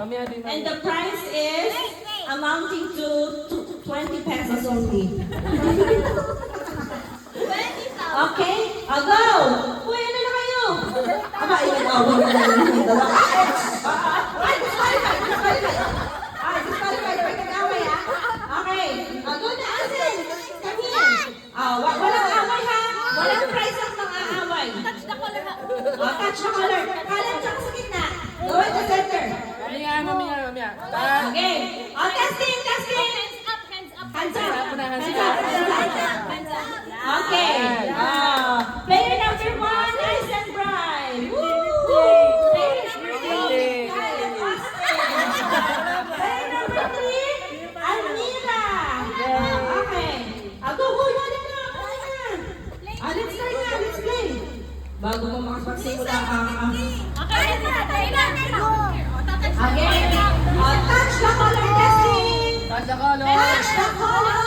And the price is amounting to 20 pesos only. Okay? Go! Uy, ano na kayo? Aba, iwan na lang yung dalawa. Disqualified. Pagkag-away, ha? Okay. Go na, Asin. Come here. Walang away, ha? Walang price ang aaway. Touch the color. Touch the color. Kanan siya sa gitna. Go in the center. Mamaya. Okay. Testing. Hands up. Hands up. Okay. Player number 1, Nice and Bright. Woo! Player number 2, Kyle and Austin. Player number 3, Almira. Okay. Go. Let's play. Bago mo makapagsimula Okay. touch the color testing. Touch the color. Touch the color.